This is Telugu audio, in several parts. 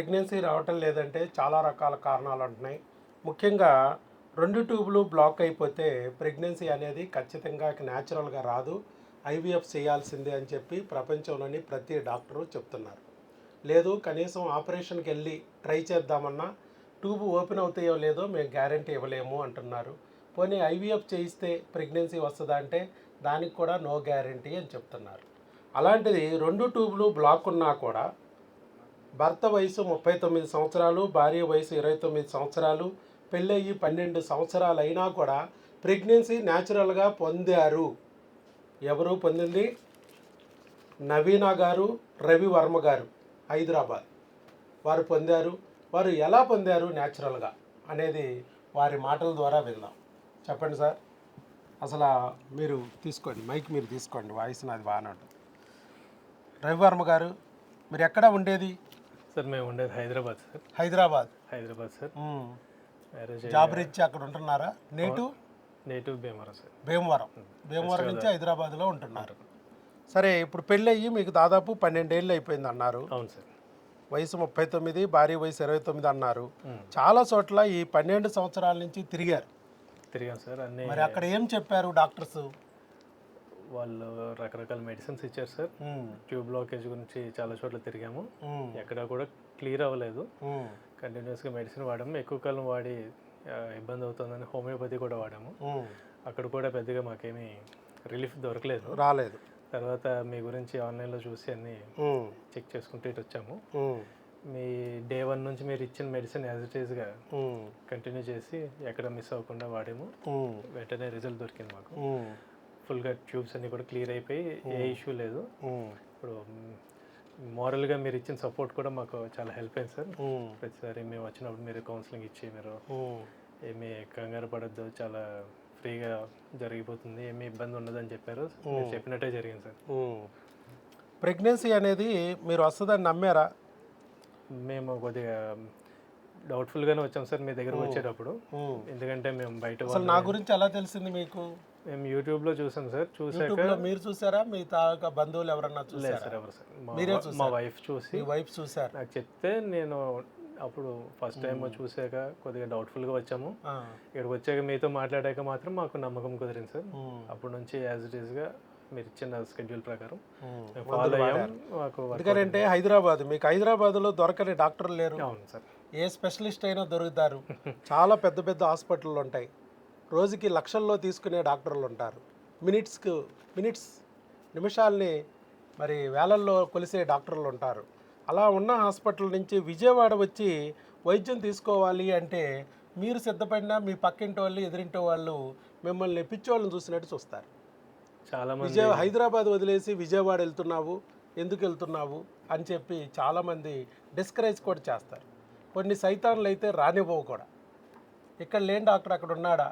ప్రెగ్నెన్సీ రావటం లేదంటే చాలా రకాల కారణాలు ఉంటున్నాయి. ముఖ్యంగా 2 ట్యూబులు బ్లాక్ అయిపోతే ప్రెగ్నెన్సీ అనేది ఖచ్చితంగా న్యాచురల్గా రాదు, ఐవీఎఫ్ చేయాల్సిందే అని చెప్పి ప్రపంచంలోని ప్రతి డాక్టరు చెప్తున్నారు. లేదు కనీసం ఆపరేషన్కి వెళ్ళి ట్రై చేద్దామన్నా ట్యూబ్ ఓపెన్ అవుతాయో లేదో మేము గ్యారంటీ ఇవ్వలేము అంటున్నారు. పోనీ ఐవీఎఫ్ చేయిస్తే ప్రెగ్నెన్సీ వస్తుందా అంటే దానికి కూడా నో గ్యారంటీ అని చెప్తున్నారు. అలాంటిది 2 ట్యూబులు బ్లాక్ ఉన్నా కూడా భర్త వయసు 39 సంవత్సరాలు, భార్య వయసు 29 సంవత్సరాలు, పెళ్ళయ్యి 12 సంవత్సరాలు అయినా కూడా ప్రెగ్నెన్సీ న్యాచురల్గా పొందారు. ఎవరు పొందింది? నవీన గారు, రవి వర్మ గారు, హైదరాబాద్. వారు పొందారు. వారు ఎలా పొందారు న్యాచురల్గా అనేది వారి మాటల ద్వారా విందాం. చెప్పండి సార్. అసలు మీరు తీసుకోండి, మైక్ మీరు తీసుకోండి, వాయిస్ నాది బాగానే ఉంటుంది. రవివర్మ గారు, మీరు ఎక్కడ ఉండేది? సార్ మేము ఉండేది Hyderabad sir. Hyderabad sir. Job reach అక్కడ ఉంటున్నారా? Native Bhimavaram sir. భీమవరం నుంచి హైదరాబాద్లో ఉంటున్నారు. సరే, ఇప్పుడు పెళ్ళి అయ్యి మీకు దాదాపు 12 ఏళ్ళు అయిపోయింది అన్నారు. అవును సార్. వయసు 39, భార్య వయసు 29 అన్నారు. చాలా చోట్ల ఈ 12 సంవత్సరాల నుంచి తిరిగాం సార్. అన్ని మరి అక్కడ ఏం చెప్పారు డాక్టర్స్? వాళ్ళు రకరకాల మెడిసిన్స్ ఇచ్చారు సార్. ట్యూబ్ బ్లాకేజ్ గురించి చాలా చోట్ల తిరిగాము, ఎక్కడ కూడా క్లియర్ అవ్వలేదు. కంటిన్యూస్గా మెడిసిన్ వాడాము, ఎక్కువ కాలం వాడి ఇబ్బంది అవుతుందని హోమియోపతి కూడా వాడాము. అక్కడ కూడా పెద్దగా మాకేమీ రిలీఫ్ రాలేదు. తర్వాత మీ గురించి ఆన్లైన్లో చూసి అన్ని చెక్ చేసుకుంటూ ఇటు వచ్చాము. మీ డే 1 నుంచి మీరు ఇచ్చిన మెడిసిన్ యాజ్ ఇట్ ఈస్గా కంటిన్యూ చేసి ఎక్కడ మిస్ అవ్వకుండా వాడాము. వెంటనే రిజల్ట్ దొరికింది మాకు. ఫుల్గా ట్యూబ్స్ అన్నీ కూడా క్లియర్ అయిపోయి ఏ ఇష్యూ లేదు. ఇప్పుడు మోరల్గా మీరు ఇచ్చిన సపోర్ట్ కూడా మాకు చాలా హెల్ప్ అయింది సార్. ప్రతిసారి మేము వచ్చినప్పుడు మీరు కౌన్సిలింగ్ ఇచ్చి మీరు ఏమీ కంగారు పడద్దు, చాలా ఫ్రీగా జరిగిపోతుంది, ఏమీ ఇబ్బంది ఉండదని చెప్పారు. మీరు చెప్పినట్టే జరిగింది సార్. ప్రెగ్నెన్సీ అనేది మీరు వస్తుందని నమ్మారా? మేము కొద్దిగా డౌట్ఫుల్గానే వచ్చాం సార్ మీ దగ్గరకు వచ్చేటప్పుడు. ఎందుకంటే మేము బయట నా గురించి ఎలా తెలిసింది మీకు? మేము యూట్యూబ్లో చూసాం సార్. చూసాక మీరు చూసారా? మీ తాలూకా బంధువులు ఎవరన్నా చూసారా? సార్ ఎవరు సార్? మీరే మా వైఫ్ చూసి చూసారు నాకు చెప్తే నేను అప్పుడు ఫస్ట్ టైం చూసాక కొద్దిగా డౌట్ఫుల్గా వచ్చాము. ఇక్కడికి వచ్చాక మీతో మాట్లాడాక మాత్రం మాకు నమ్మకం కుదిరింది సార్. అప్పటి నుంచి యాజ్ ఇట్ ఈస్గా మీరు ఇచ్చిన స్కెడ్యూల్ ప్రకారం ఫాలో అయ్యాం. మాకు ఎందుకంటే మీకు హైదరాబాద్లో దొరకని డాక్టర్లు లేరు. అవును సార్. ఏ స్పెషలిస్ట్ అయినా దొరుకుతారు. చాలా పెద్ద పెద్ద హాస్పిటళ్ళు ఉంటాయి. రోజుకి లక్షల్లో తీసుకునే డాక్టర్లు ఉంటారు. నిమిషాల్ని మరి వేలల్లో కొలిసే డాక్టర్లు ఉంటారు. అలా ఉన్న హాస్పిటల్ నుంచి విజయవాడ వచ్చి వైద్యం తీసుకోవాలి అంటే మీరు సిద్ధపడినా మీ పక్కింటి వాళ్ళు, ఎదురింటి వాళ్ళు మిమ్మల్ని పిచ్చోళ్ళని చూసినట్టు చూస్తారు. చాలామంది హైదరాబాద్ వదిలేసి విజయవాడ ఎందుకు వెళ్తున్నావు అని చెప్పి చాలామంది డిస్కరేజ్ కూడా చేస్తారు. కొన్ని సైతాన్లు అయితే రానివ్వవు కూడా. ఇక్కడ లేని డాక్టర్ అక్కడ ఉన్నాడా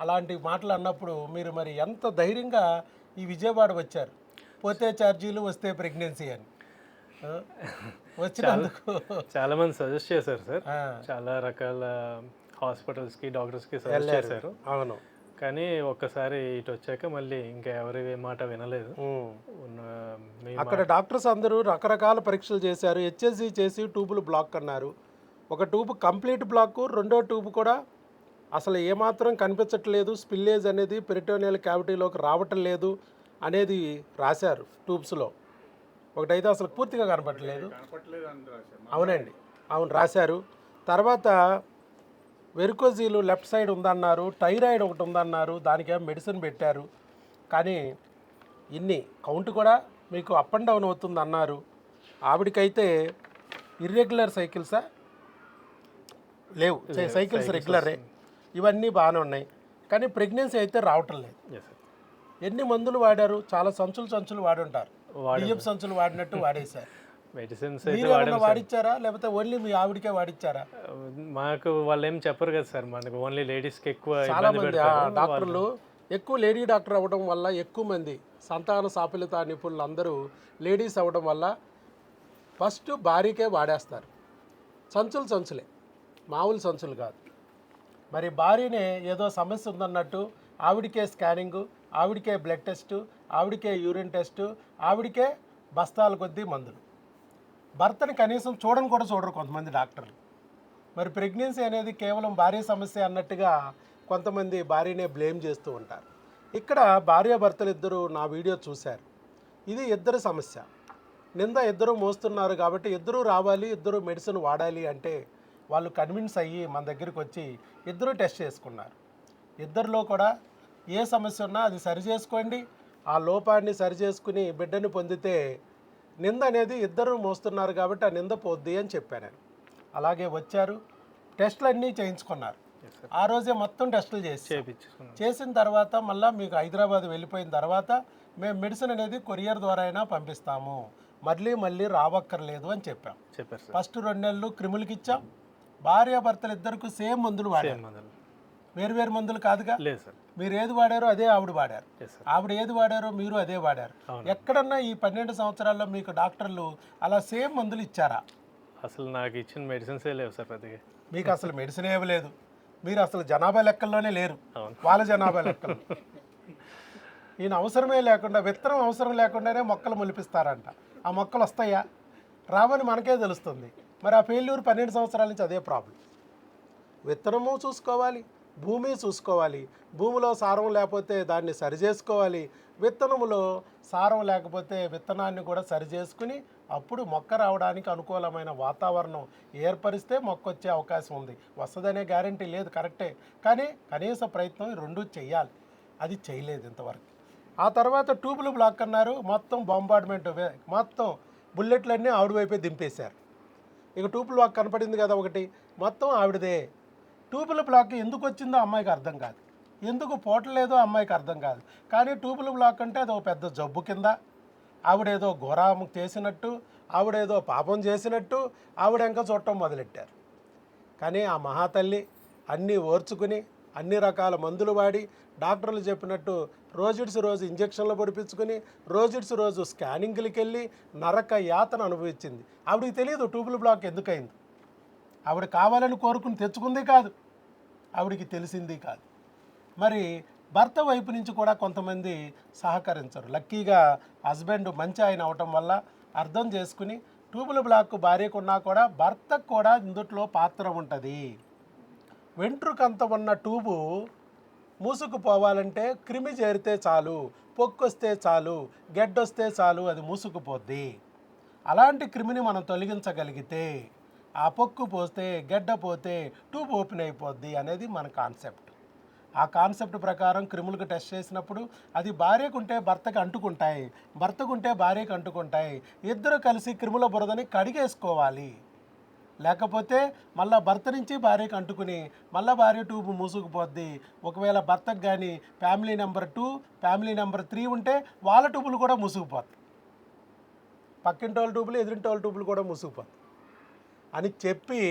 అలాంటి మాటలు అన్నప్పుడు మీరు మరి ఎంత ధైర్యంగా ఈ విజయవాడ వచ్చారు? పోతే ఛార్జీలు, వస్తే ప్రెగ్నెన్సీ అని వచ్చినందుకు చాలామంది సజెస్ట్ చేశారు సార్. చాలా రకాల హాస్పిటల్స్కి, డాక్టర్స్కి సజెస్ట్ చేశారు. అవును. కానీ ఒక్కసారి ఇటు వచ్చాక మళ్ళీ ఇంకా ఎవరి మాట వినలేదు. అక్కడ డాక్టర్స్ అందరూ రకరకాల పరీక్షలు చేశారు. హెచ్ఎస్జీ చేసి ట్యూబులు బ్లాక్ అన్నారు. ఒక ట్యూబ్ కంప్లీట్ బ్లాక్, రెండో ట్యూబ్ కూడా అసలు ఏమాత్రం కనిపించట్లేదు, స్పిల్లేజ్ అనేది పెరిటోనియల్ క్యావిటీలోకి రావటం లేదు అనేది రాశారు ట్యూబ్స్లో. ఒకటైతే అసలు పూర్తిగా కనపడలేదు. అవును రాశారు. తర్వాత వెరికోజీలు లెఫ్ట్ సైడ్ ఉందన్నారు, థైరాయిడ్ ఒకటి ఉందన్నారు, దానికేమో మెడిసిన్ పెట్టారు. కానీ కౌంట్ కూడా మీకు అప్ అండ్ డౌన్ అవుతుంది అన్నారు. ఆవిడకైతే ఇర్రెగ్యులర్ సైకిల్సా లేవు, సైకిల్స్ రెగ్యులరే. ఇవన్నీ బాగానే ఉన్నాయి. కానీ ప్రెగ్నెన్సీ అయితే రావటం లేదు. ఎన్ని మందులు వాడారు? చాలా సంచులు వాడుంటారు. బియ్యం సంచులు వాడినట్టు వాడేశారు. మెడిసిన్స్ వాడిచ్చారా లేకపోతే ఓన్లీ మీ ఆవిడకే వాడిచ్చారా? మాకు వాళ్ళు ఏం చెప్పరు కదా సార్, మనకు ఓన్లీ లేడీస్కి ఎక్కువ. చాలా మంది డాక్టర్లు ఎక్కువ లేడీ డాక్టర్ అవ్వడం వల్ల ఎక్కువ మంది సంతాన సాఫల్యత నిపుణులు అందరూ లేడీస్ అవ్వడం వల్ల ఫస్ట్ భార్యకే వాడేస్తారు. సంచులే, మామూలు సంచులు కాదు. మరి భార్యనే ఏదో సమస్య ఉందన్నట్టు ఆవిడికే స్కానింగు, ఆవిడికే బ్లడ్ టెస్టు, ఆవిడికే యూరిన్ టెస్టు, ఆవిడికే బస్తాల కొద్దీ మందులు. భర్తని కనీసం చూడని కూడా చూడరు కొంతమంది డాక్టర్లు. మరి ప్రెగ్నెన్సీ అనేది కేవలం భార్య సమస్య అన్నట్టుగా కొంతమంది భార్యనే బ్లేమ్ చేస్తూ ఉంటారు. ఇక్కడ భార్యాభర్తలు ఇద్దరు నా వీడియో చూశారు. ఇది ఇద్దరి సమస్య, నింద ఇద్దరు మోస్తున్నారు కాబట్టి ఇద్దరూ రావాలి, ఇద్దరు మెడిసిన్ వాడాలి అంటే వాళ్ళు కన్విన్స్ అయ్యి మన దగ్గరికి వచ్చి ఇద్దరు టెస్ట్ చేసుకున్నారు. ఇద్దరిలో కూడా ఏ సమస్య ఉన్నా అది సరి చేసుకోండి, ఆ లోపాన్ని సరి చేసుకుని బిడ్డని పొందితే నింద అనేది ఇద్దరు మోస్తున్నారు కాబట్టి ఆ నింద పోద్ది అని చెప్పాను నేను. అలాగే వచ్చారు, టెస్టులు అన్నీ చేయించుకున్నారు. ఆ రోజే మొత్తం టెస్టులు చేసిన తర్వాత మళ్ళీ మీకు హైదరాబాద్ వెళ్ళిపోయిన తర్వాత మేము మెడిసిన్ అనేది కొరియర్ ద్వారా అయినా పంపిస్తాము, మళ్ళీ రావక్కర్లేదు అని చెప్పాం. ఫస్ట్ 2 నెలలు క్రిములకి ఇచ్చాం. భార్యాభర్తలు ఇద్దరికి సేమ్ మందులు వాడారు, వేరు మందులు కాదుగా. మీరు ఏది వాడారో అదే ఆవిడ వాడారు, ఆవిడ ఏది వాడారో మీరు అదే వాడారు. ఎక్కడన్నా ఈ 12 సంవత్సరాల్లో మీకు డాక్టర్లు అలా సేమ్ మందులు ఇచ్చారా? అసలు నాకు ఇచ్చిన మెడిసిన్సే లేవు సార్. పెద్దగా మీకు అసలు మెడిసిన్ ఏమి లేదు, మీరు అసలు జనాభా లెక్కల్లోనే లేరు, వాళ్ళ జనాభా లెక్కలు. ఈయన అవసరమే లేకుండా, విత్తనం అవసరం లేకుండానే మొక్కలు మొలిపిస్తారంట. ఆ మొక్కలు వస్తాయా? రావని మనకే తెలుస్తుంది. మరి ఆ ఫెయిల్యూర్ 12 సంవత్సరాల నుంచి అదే ప్రాబ్లం. విత్తనము చూసుకోవాలి, భూమి చూసుకోవాలి. భూమిలో సారం లేకపోతే దాన్ని సరి చేసుకోవాలి, విత్తనములో సారం లేకపోతే విత్తనాన్ని కూడా సరి చేసుకుని అప్పుడు మొక్క రావడానికి అనుకూలమైన వాతావరణం ఏర్పరిస్తే మొక్క వచ్చే అవకాశం ఉంది. వస్తుందనే గ్యారంటీ లేదు, కరెక్టే, కానీ కనీస ప్రయత్నం ఈ రెండు చేయాలి. అది చేయలేదు ఇంతవరకు. ఆ తర్వాత ట్యూబులు బ్లాక్ అన్నారు, మొత్తం బాంబార్డ్మెంట్, మొత్తం బుల్లెట్లన్నీ ఆవిడ వైపే దింపేశారు. ఇక ట్యూబుల్ బ్లాక్ కనపడింది కదా ఒకటి, మొత్తం ఆవిడదే. ట్యూబుల్ బ్లాక్ ఎందుకు వచ్చిందో అమ్మాయికి అర్థం కాదు, ఎందుకు పోవట్లేదో అమ్మాయికి అర్థం కాదు. కానీ ట్యూబుల్ బ్లాక్ అంటే అది ఒక పెద్ద జబ్బు కింద, ఆవిడేదో ఘోరం చేసినట్టు, ఆవిడేదో పాపం చేసినట్టు ఆవిడ ఇంకా చూడటం మొదలెట్టారు. కానీ ఆ మహాతల్లి అన్నీ ఓర్చుకుని అన్ని రకాల మందులు వాడి డాక్టర్లు చెప్పినట్టు రోజుడిసి రోజు ఇంజక్షన్లు పొడిపించుకుని రోజుడిసి రోజు స్కానింగ్లకి వెళ్ళి నరక యాతన అనుభవించింది. ఆవిడకి తెలియదు ట్యూబుల్ బ్లాక్ ఎందుకైంది. ఆవిడ కావాలని కోరుకుని తెచ్చుకుంది కాదు, ఆవిడికి తెలిసింది కాదు. మరి భర్త వైపు నుంచి కూడా కొంతమంది సహకరించరు. లక్కీగా హస్బెండ్ మంచి ఆయన అవటం వల్ల అర్థం చేసుకుని ట్యూబుల్ బ్లాక్ భార్యకున్నా కూడా భర్తకు కూడా ఇందుట్లో పాత్ర ఉంటుంది. వెంట్రుకంత ఉన్న ట్యూబు మూసుకుపోవాలంటే క్రిమి చేరితే చాలు, పొక్కొస్తే చాలు, గెడ్డొస్తే చాలు, అది మూసుకుపోద్ది. అలాంటి క్రిమిని మనం తొలగించగలిగితే, ఆ పొక్కు పోస్తే గెడ్డ పోతే ట్యూబ్ ఓపెన్ అయిపోద్ది అనేది మన కాన్సెప్ట్. ఆ కాన్సెప్ట్ ప్రకారం క్రిములకు టెస్ట్ చేసినప్పుడు అది భార్యకుంటే భర్తకు అంటుకుంటాయి, భర్తకుంటే భార్యకు అంటుకుంటాయి. ఇద్దరు కలిసి క్రిముల బురదని కడిగేసుకోవాలి. లేకపోతే మళ్ళీ భర్త నుంచి భార్యకు అంటుకుని మళ్ళీ భార్య ట్యూబ్ మూసుకుపోద్ది. ఒకవేళ భర్తకు కానీ ఫ్యామిలీ నెంబర్ 2, ఫ్యామిలీ నెంబర్ 3 ఉంటే వాళ్ళ ట్యూబులు కూడా మూసుకుపోతాయి, పక్కింటి వాళ్ళ ట్యూబులు, ఎదురింటి వాళ్ళ ట్యూబులు కూడా మూసుకుపోతాయి అని చెప్పి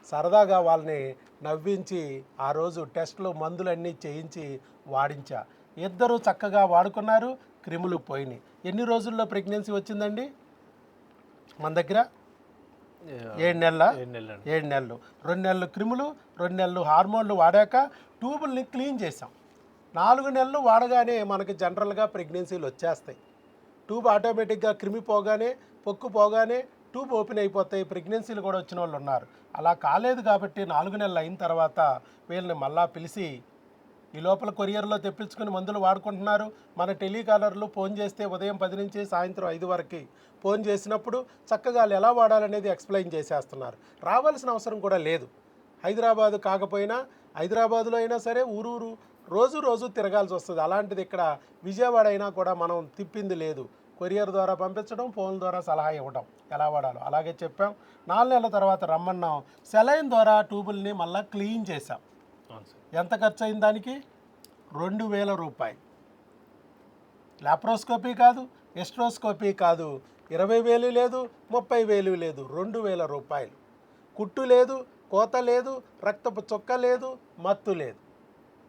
సరదాగా వాళ్ళని నవ్వించి ఆ రోజు టెస్టులు మందులన్నీ చేయించి వాడించా. ఇద్దరు చక్కగా వాడుకున్నారు, క్రిములు పోయినాయి. ఎన్ని రోజుల్లో ప్రెగ్నెన్సీ వచ్చిందండి మన దగ్గర? 7 నెలలు. 2 నెలలు క్రిములు, 2 నెలలు హార్మోన్లు వాడాక ట్యూబుల్ని క్లీన్ చేసాం. 4 నెలలు వాడగానే మనకి జనరల్గా ప్రెగ్నెన్సీలు వచ్చేస్తాయి. ట్యూబ్ ఆటోమేటిక్గా క్రిమి పోగానే, పొక్కు పోగానే ట్యూబ్ ఓపెన్ అయిపోతాయి. ప్రెగ్నెన్సీలు కూడా వచ్చిన వాళ్ళు ఉన్నారు. అలా కాలేదు కాబట్టి 4 నెలలు అయిన తర్వాత వీళ్ళని మళ్ళా పిలిచి ఈ లోపల కొరియర్లో తెప్పించుకుని మందులు వాడుకుంటున్నారు. మన టెలికాలర్లు ఫోన్ చేస్తే ఉదయం 10 నుంచి సాయంత్రం 5 వరకు ఫోన్ చేసినప్పుడు చక్కగా వాళ్ళు ఎలా వాడాలనేది ఎక్స్ప్లెయిన్ చేసేస్తున్నారు. రావాల్సిన అవసరం కూడా లేదు. హైదరాబాదు కాకపోయినా హైదరాబాదులో అయినా సరే ఊరూరు రోజు తిరగాల్సి వస్తుంది. అలాంటిది ఇక్కడ విజయవాడ అయినా కూడా మనం తిప్పింది లేదు. కొరియర్ ద్వారా పంపించడం, ఫోన్ ద్వారా సలహా ఇవ్వడం ఎలా వాడాలో అలాగే చెప్పాం. 4 నెలల తర్వాత రమ్మన్నాం. సెలైన్ ద్వారా ట్యూబుల్ని మళ్ళీ క్లీన్ చేసాం. ఎంత ఖర్చు అయింది దానికి? 2000 రూపాయలు. లాప్రోస్కోపీ కాదు, ఎస్ట్రోస్కోపీ కాదు, 20,000 లేదు, 30,000 లేదు, 2000 రూపాయలు. కుట్టు లేదు, కోత లేదు, రక్తపు చుక్క లేదు, మత్తు లేదు.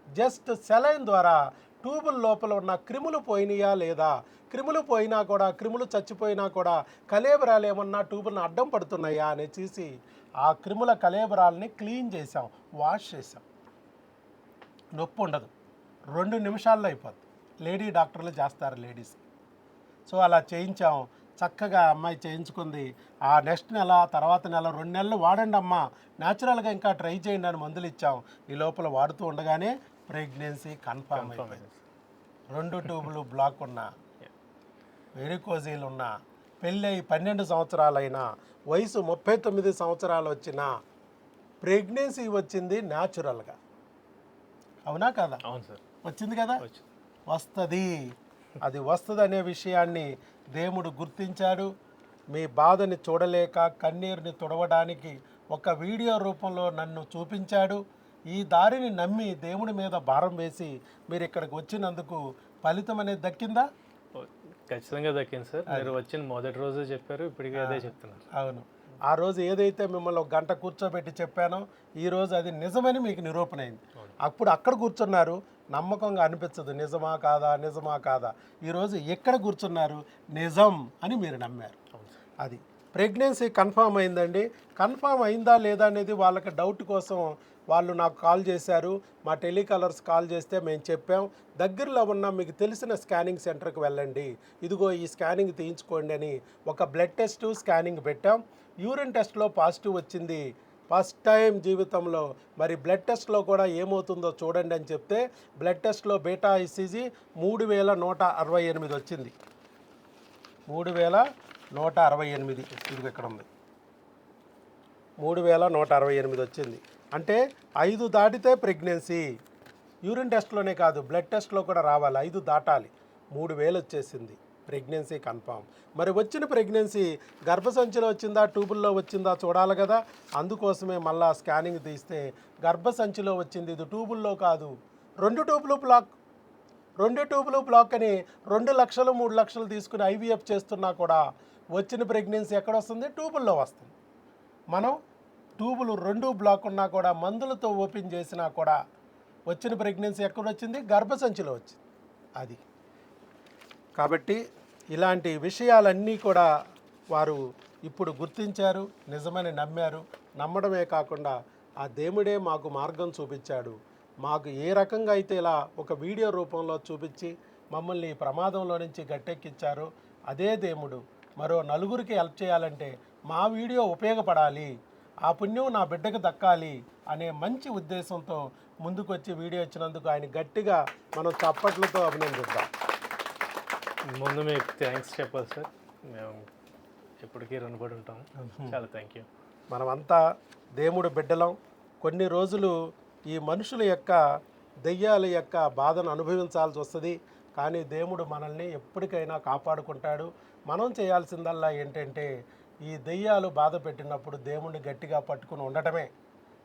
జస్ట్ సెలైన్ ద్వారా ట్యూబుల లోపల ఉన్న క్రిములు పోయినాయా లేదా, క్రిములు పోయినా కూడా, క్రిములు చచ్చిపోయినా కూడా కలేబరాలు ఏమన్నా ట్యూబులను అడ్డం పడుతున్నాయా అని చూసి ఆ క్రిముల కలేబరాలని క్లీన్ చేసాం, వాష్ చేసాం. నొప్పి ఉండదు, 2 నిమిషాల్లో అయిపోద్ది. లేడీ డాక్టర్లు చేస్తారు లేడీస్. సో అలా చేయించాం. చక్కగా అమ్మాయి చేయించుకుంది. ఆ నెక్స్ట్ నెల, తర్వాత నెల, 2 నెలలు వాడండి అమ్మా, న్యాచురల్గా ఇంకా ట్రై చేయండి అని మందులు ఇచ్చాం. ఈ లోపల వాడుతూ ఉండగానే ప్రెగ్నెన్సీ కన్ఫామ్ అయిపోయింది. 2 ట్యూబులు బ్లాక్ ఉన్నా, వెరికోజీలు ఉన్నా, పెళ్ళి 12 సంవత్సరాలైనా, వయసు 39 సంవత్సరాలు వచ్చినా ప్రెగ్నెన్సీ వచ్చింది న్యాచురల్గా. అవునా కదా? అవును సార్, వచ్చింది కదా, వస్తుంది. అది వస్తుంది అనే విషయాన్ని దేవుడు గుర్తించాడు. మీ బాధని చూడలేక కన్నీరుని తుడవడానికి ఒక వీడియో రూపంలో నన్ను చూపించాడు. ఈ దారిని నమ్మి దేవుడి మీద భారం వేసి మీరు ఇక్కడికి వచ్చినందుకు ఫలితం అనేది దక్కిందా? ఖచ్చితంగా దక్కింది సార్. మీరు వచ్చిన మొదటి రోజే చెప్పారు, ఇప్పటికీ అదే చెప్తున్నారు. అవును, ఆ రోజు ఏదైతే మిమ్మల్ని 1 గంట కూర్చోబెట్టి చెప్పానో ఈరోజు అది నిజమని మీకు నిరూపణ అయింది. అప్పుడు అక్కడ కూర్చున్నారు, నమ్మకంగా అనిపించదు, నిజమా కాదా నిజమా కాదా. ఈరోజు ఎక్కడ కూర్చున్నారు, నిజం అని మీరు నమ్మారు. అది ప్రెగ్నెన్సీ కన్ఫామ్ అయిందండి. కన్ఫామ్ అయిందా లేదా అనేది వాళ్ళకి డౌట్ కోసం వాళ్ళు నాకు కాల్ చేశారు. మా టెలికాలర్స్ కాల్ చేస్తే మేము చెప్పాం, దగ్గరలో ఉన్న మీకు తెలిసిన స్కానింగ్ సెంటర్కి వెళ్ళండి, ఇదిగో ఈ స్కానింగ్ తీయించుకోండి అని ఒక బ్లడ్ టెస్ట్, స్కానింగ్ పెట్టాం. యూరిన్ టెస్ట్లో పాజిటివ్ వచ్చింది. ఫస్ట్ టైం జీవితంలో మరి బ్లడ్ టెస్ట్లో కూడా ఏమవుతుందో చూడండి అని చెప్తే బ్లడ్ టెస్ట్లో బీటా ఈసీజీ 3168 వచ్చింది. 3168 ఇది ఇక్కడ ఉంది, 3168 వచ్చింది. అంటే 5 దాటితే ప్రెగ్నెన్సీ. యూరిన్ టెస్ట్లోనే కాదు, బ్లడ్ టెస్ట్లో కూడా రావాలి, 5 దాటాలి. 3000 వచ్చేసింది, ప్రెగ్నెన్సీ కన్ఫామ్. మరి వచ్చిన ప్రెగ్నెన్సీ గర్భసంచిలో వచ్చిందా, ట్యూబుల్లో వచ్చిందా చూడాలి కదా. అందుకోసమే మళ్ళా స్కానింగ్ తీస్తే గర్భసంచిలో వచ్చింది, ఇది ట్యూబుల్లో కాదు. 2 ట్యూబులు బ్లాక్, 2 ట్యూబులు బ్లాక్ అని 2 లక్షలు 3 లక్షలు తీసుకుని ఐవీఎఫ్ చేస్తున్నా కూడా వచ్చిన ప్రెగ్నెన్సీ ఎక్కడ వస్తుంది, ట్యూబుల్లో వస్తుంది. మనం ట్యూబులు 2 బ్లాక్ ఉన్నా కూడా మందులతో ఓపెన్ చేసినా కూడా వచ్చిన ప్రెగ్నెన్సీ ఎక్కడ వచ్చింది, గర్భసంచిలో వచ్చింది. అది కాబట్టి ఇలాంటి విషయాలన్నీ కూడా వారు ఇప్పుడు గుర్తించారు, నిజమని నమ్మారు. నమ్మడమే కాకుండా ఆ దేవుడే మాకు మార్గం చూపించాడు. మాకు ఏ రకంగా అయితే ఇలా ఒక వీడియో రూపంలో చూపించి మమ్మల్ని ఈ ప్రమాదంలో నుంచి గట్టెక్కించారో అదే దేవుడు మరో నలుగురికి హెల్ప్ చేయాలంటే మా వీడియో ఉపయోగపడాలి, ఆ పుణ్యం నా బిడ్డకు దక్కాలి అనే మంచి ఉద్దేశంతో ముందుకొచ్చి వీడియో ఇచ్చినందుకు ఆయన గట్టిగా మనం చప్పట్లతో అభినందిద్దాం. ముందు మీకు థ్యాంక్స్ చెప్పాలి సార్, మేము ఎప్పటికీ రుణపడి ఉంటాం. చాలా థ్యాంక్ యూ. మనమంతా దేవుడు బిడ్డలం. కొన్ని రోజులు ఈ మనుషుల యొక్క దెయ్యాల యొక్క బాధను అనుభవించాల్సి వస్తుంది, కానీ దేవుడు మనల్ని ఎప్పటికైనా కాపాడుకుంటాడు. మనం చేయాల్సిందల్లా ఏంటంటే ఈ దెయ్యాలు బాధ పెట్టినప్పుడు దేవుణ్ణి గట్టిగా పట్టుకుని ఉండటమే.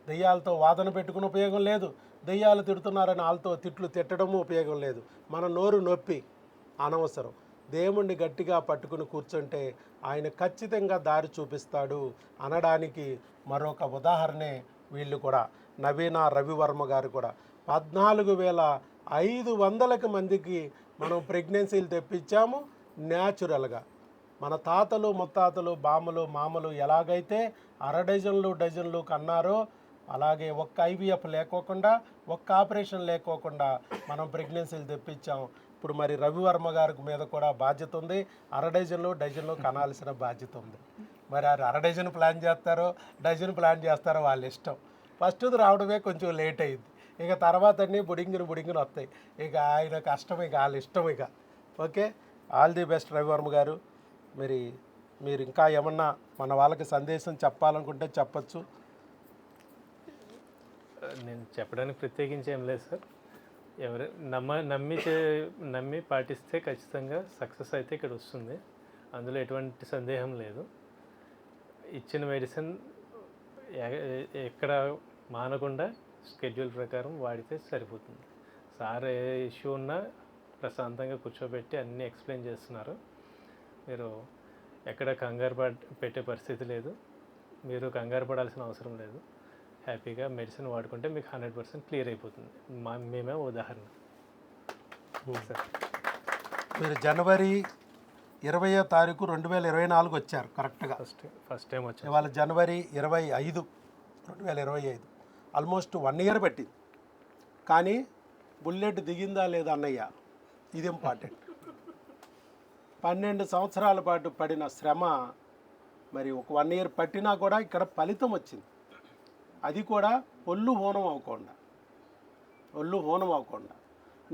దెయ్యాలతో వాదన పెట్టుకుని ఉపయోగం లేదు, దెయ్యాలు తిడుతున్నారని వాళ్ళతో తిట్టడము ఉపయోగం లేదు. మన నోరు నొప్పి అనవసరం. దేవుణ్ణి గట్టిగా పట్టుకుని కూర్చుంటే ఆయన ఖచ్చితంగా దారి చూపిస్తాడు అనడానికి మరొక ఉదాహరణే వీళ్ళు కూడా. నవీన రవివర్మ గారు కూడా 14,500 మందికి మనం ప్రెగ్నెన్సీలు తెప్పించాము న్యాచురల్గా. మన తాతలు ముత్తాతలు బామ్మలు మామలు ఎలాగైతే డజన్లు కన్నారో అలాగే ఒక్క ఐవీఎఫ్ లేకోకుండా, ఒక్క ఆపరేషన్ లేకోకుండా మనం ప్రెగ్నెన్సీలు తెప్పించాం. ఇప్పుడు మరి రవివర్మ గారి మీద కూడా బాధ్యత ఉంది, డజన్లు కనాల్సిన బాధ్యత ఉంది. మరి ఆ డజన్ ప్లాన్ చేస్తారో డజన్ ప్లాన్ చేస్తారో వాళ్ళ ఇష్టం. ఫస్ట్ రావడమే కొంచెం లేట్ అయింది, ఇక తర్వాత అన్నీ బుడింగిని వస్తాయి. ఇక ఆయన కష్టం, ఇక వాళ్ళ ఇష్టం. ఇక okay, all the best Ravivarma గారు. మీరు ఇంకా ఏమన్నా మన వాళ్ళకి సందేశం చెప్పాలనుకుంటే చెప్పచ్చు. నేను చెప్పడానికి ప్రత్యేకించి ఏం లేదు సార్. ఎవరు నమ్మి పాటిస్తే ఖచ్చితంగా సక్సెస్ అయితే ఇక్కడ వస్తుంది, అందులో ఎటువంటి సందేహం లేదు. ఇచ్చిన మెడిసిన్ ఎక్కడ మానకుండా స్కెడ్యూల్ ప్రకారం వాడితే సరిపోతుంది. సార్ ఏ ఇష్యూ ఉన్నా ప్రశాంతంగా కూర్చోబెట్టి అన్నీ ఎక్స్ప్లెయిన్ చేస్తున్నారు. మీరు ఎక్కడ కంగారు పెట్టే పరిస్థితి లేదు, మీరు కంగారు పడాల్సిన అవసరం లేదు. హ్యాపీగా మెడిసిన్ వాడుకుంటే మీకు 100% క్లియర్ అయిపోతుంది. మేమే ఉదాహరణ సార్. మీరు జనవరి 20వ తారీఖు 2024 వచ్చారు కరెక్ట్గా. ఫస్ట్ టైం వచ్చారు. ఇవాళ జనవరి 25, 2025. ఆల్మోస్ట్ 1 ఇయర్ పట్టింది. కానీ బుల్లెట్ దిగిందా లేదా అన్నయ్య, ఇది ఇంపార్టెంట్. 12 సంవత్సరాల పాటు పడిన శ్రమ మరి ఒక 1 ఇయర్ పట్టినా కూడా ఇక్కడ ఫలితం వచ్చింది. అది కూడా ఒళ్ళు హోనం అవ్వకుండా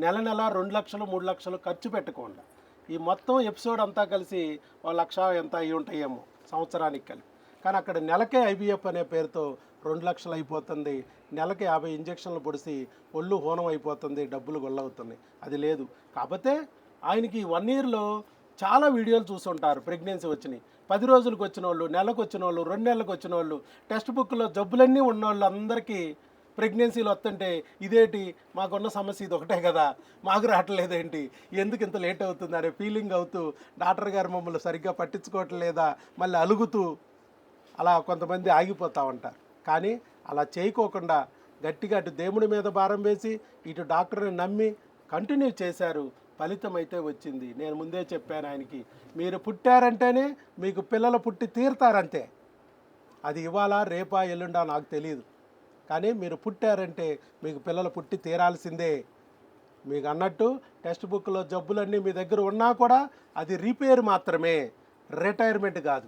నెల 2 లక్షలు 3 లక్షలు ఖర్చు పెట్టకుండా ఈ మొత్తం ఎపిసోడ్ అంతా కలిసి 1 లక్ష ఎంత అయ్యి ఉంటాయేమో సంవత్సరానికి కలిపి. కానీ అక్కడ నెలకే ఐవీఎఫ్ అనే పేరుతో 2 లక్షలు అయిపోతుంది, నెలకి 50 ఇంజక్షన్లు పొడిసి ఒళ్ళు హోనం అయిపోతుంది, డబ్బులు గొల్లవుతున్నాయి. అది లేదు. కాకపోతే ఆయనకి 1 ఇయర్లో చాలా వీడియోలు చూసుంటారు. ప్రెగ్నెన్సీ వచ్చినాయి, 10 రోజులకు వచ్చిన వాళ్ళు, నెలకు వచ్చిన వాళ్ళు, 2 నెలలకు వచ్చిన వాళ్ళు, టెక్స్ట్ బుక్లో జబ్బులన్నీ ఉన్న వాళ్ళు అందరికీ ప్రెగ్నెన్సీలు వస్తుంటే ఇదేంటి మాకున్న సమస్య ఇది ఒకటే కదా, మాకు రావట్లేదేంటి, ఎందుకు ఇంత లేట్ అవుతుంది అనే ఫీలింగ్ అవుతూ డాక్టర్ గారు మమ్మల్ని సరిగ్గా పట్టించుకోవట్లేదా మళ్ళీ అలుగుతూ అలా కొంతమంది ఆగిపోతూ ఉంటారు. కానీ అలా చేయకోకుండా గట్టిగా అటు దేవుడి మీద భారం వేసి ఇటు డాక్టర్ని నమ్మి కంటిన్యూ చేశారు. ఫలితం అయితే వచ్చింది. నేను ముందే చెప్పాను ఆయనకి, మీరు పుట్టారంటేనే మీకు పిల్లలు పుట్టి తీరుతారంతే. అది ఇవాళ రేపా ఎల్లుండా నాకు తెలియదు, కానీ మీరు పుట్టారంటే మీకు పిల్లలు పుట్టి తీరాల్సిందే. మీకు అన్నట్టు టెక్స్ట్ బుక్లో జబ్బులన్నీ మీ దగ్గర ఉన్నా కూడా అది రిపేర్ మాత్రమే, రిటైర్మెంట్ కాదు.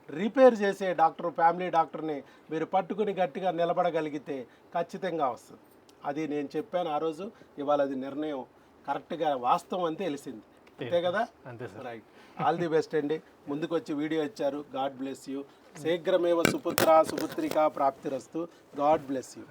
రిపేర్ చేసే డాక్టర్, ఫ్యామిలీ డాక్టర్ని మీరు పట్టుకుని గట్టిగా నిలబడగలిగితే ఖచ్చితంగా వస్తుంది. అది నేను చెప్పాను ఆ రోజు, ఇవాళ అది నిర్ణయం కరెక్ట్గా వాస్తవం అని తెలిసింది. అంతే కదా? అంతే sir. Right. All the best అండి. ముందుకు వచ్చి వీడియో ఇచ్చారు. God bless you. శీఘ్రమేవ సుపుత్ర సుపుత్రిక ప్రాప్తిరస్తు. God bless you.